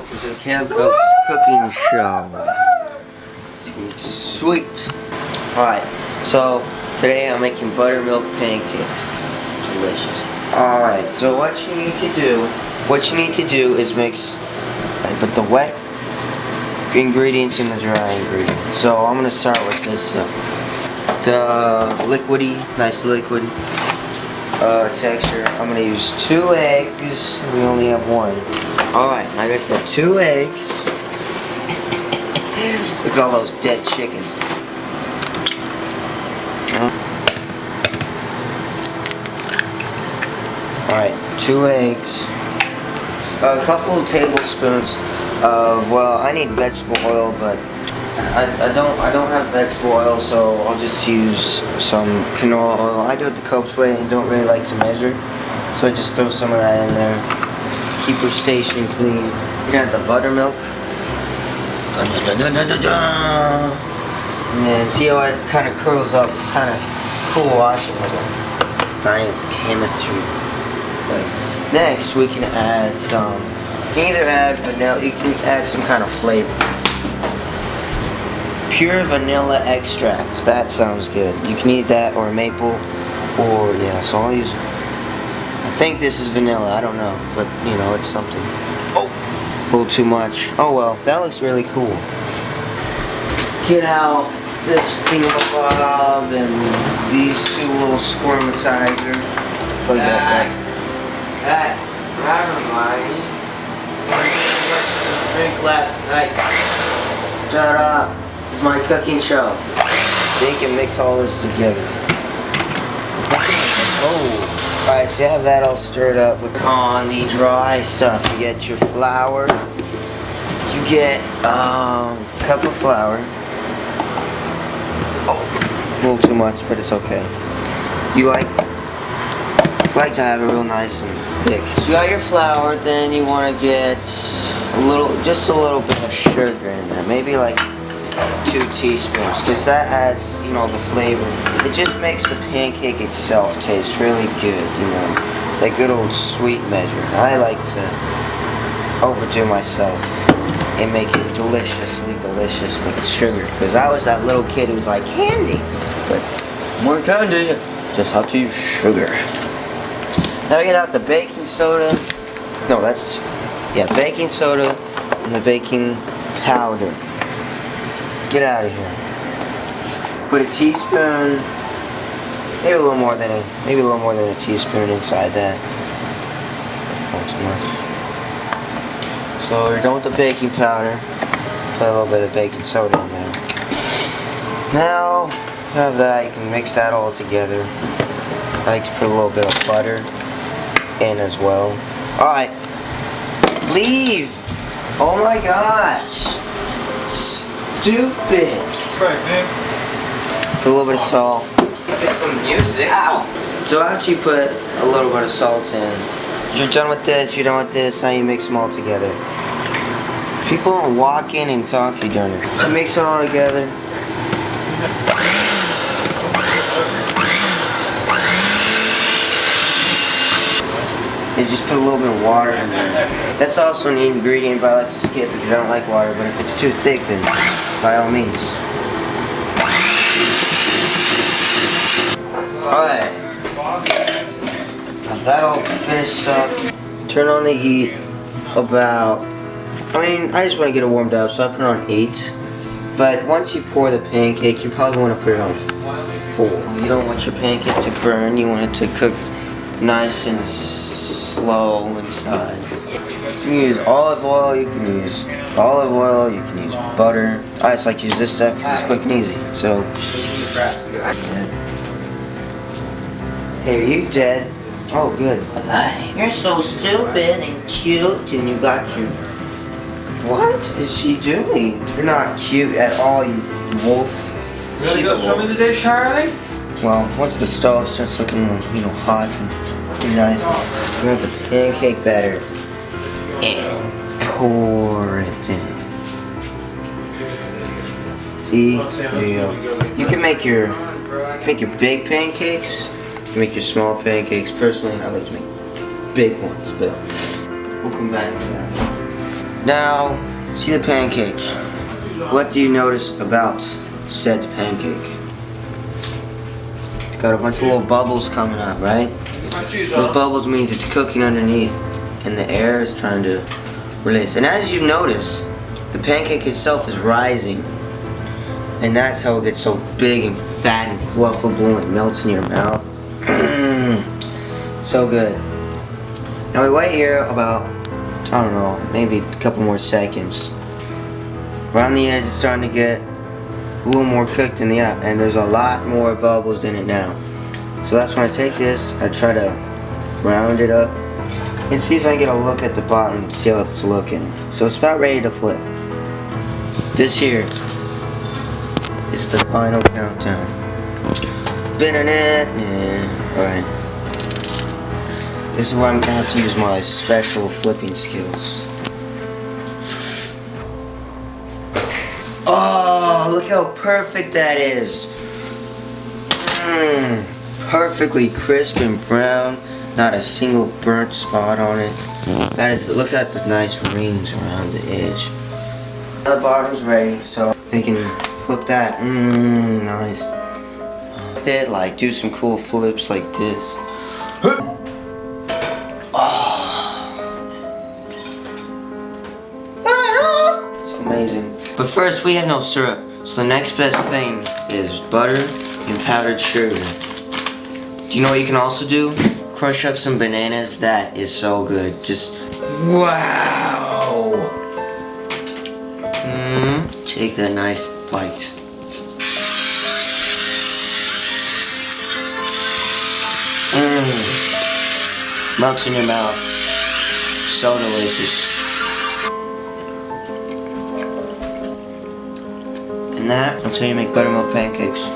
welcome to the Cam Cooks cooking show. It's gonna be sweet. Alright, so today I'm making buttermilk pancakes. Delicious. Alright, so what you need to do is mix, put the wet ingredients and the dry ingredients. So I'm gonna start with this, the liquidy, nice liquid texture. I'm gonna use 2 eggs. We only have 1. Alright, like I said, 2 eggs. Look at all those dead chickens. Alright, 2 eggs. A couple of tablespoons of, well, I need vegetable oil, but I don't have vegetable oil, so I'll just use some canola oil. I do it the Cope's way and don't really like to measure, so I just throw some of that in there. Keep your station clean. You got the buttermilk. And then see how it kind of curls up. It's kind of cool watching, like a science chemistry. Next, we can add some. You can either add vanilla. You can add some kind of flavor. Pure vanilla extract. That sounds good. You can eat that or maple, or yeah. So I'll use. I think this is vanilla. I don't know, but you know, it's something. Oh, a little too much. Oh well, that looks really cool. Get out this thingamabob and these 2 little squirmatizer. Plug that back. Hey, drink last night. Shut up. This is my cooking show. Then you can mix all this together. Oh. Alright, so you have that all stirred up with on the dry stuff. You get your flour. You get a cup of flour. Oh, a little too much, but it's okay. You like to have it real nice and thick. So you got your flour, then you want to get just a little bit of sugar in there. Maybe like 2 teaspoons, because that adds, you know, the flavor. It just makes the pancake itself taste really good, you know. That good old sweet measure. I like to overdo myself and make it deliciously delicious with sugar, because I was that little kid who was like, candy, but more candy, just have to use sugar. Now we get out the baking soda. No, baking soda and the baking powder. Get out of here. Put a teaspoon, maybe a little more than a teaspoon inside that. That's not too much. So we're done with the baking powder. Put a little bit of baking soda in there. Now you have that. You can mix that all together. I like to put a little bit of butter in as well. All right, leave. Oh my gosh. Stupid. Right, man. Put a little bit of salt. Just some music. Ow! So after you put a little bit of salt in, you're done with this, now you mix them all together. People don't walk in and talk to you during it. You mix it all together. Is just put a little bit of water in there. That's also an ingredient, but I like to skip because I don't like water, but if it's too thick, then by all means. Alright. Now that all finished up, turn on the heat about, I just want to get it warmed up, so I put it on 8. But once you pour the pancake, you probably want to put it on 4. You don't want your pancake to burn, you want it to cook nice and slow inside. You can use olive oil, you can use butter. I just like to use this stuff because it's quick and easy. So, hey, are you dead? Oh, good. You're so stupid and cute, and you got your. What is she doing? You're not cute at all, you wolf. Really go swimming today, Charlie? Well, once the stove starts looking, you know, hot and pretty nice, grab the pancake batter and pour it in. See? There you go. You can make your big pancakes. You can make your small pancakes. Personally, I like to make big ones, but we'll come back to that. Now, see the pancake. What do you notice about said pancake? It's got a bunch of little bubbles coming up, right? Those bubbles means it's cooking underneath and the air is trying to release. And as you notice, the pancake itself is rising. And that's how it gets so big and fat and fluffable and melts in your mouth. So good. Now we wait here about, I don't know, maybe a couple more seconds. Around the edge it's starting to get a little more cooked in the up, and there's a lot more bubbles in it now. So that's when I take this, I try to round it up and see if I can get a look at the bottom, see how it's looking. So it's about ready to flip. This here is the final countdown. Alright. This is where I'm gonna have to use my special flipping skills. Oh, look how perfect that is. Perfectly crisp and brown. Not a single burnt spot on it. That is, look at the nice rings around the edge. Now the bottom's ready, so we can flip that. Nice. It, like, do some cool flips like this. It's amazing. But first, we have no syrup, so the next best thing is butter and powdered sugar. Do you know what you can also do? Crush up some bananas. That is so good. Just wow. Take that nice bite. Melts in your mouth. So delicious. And that's how you make buttermilk pancakes.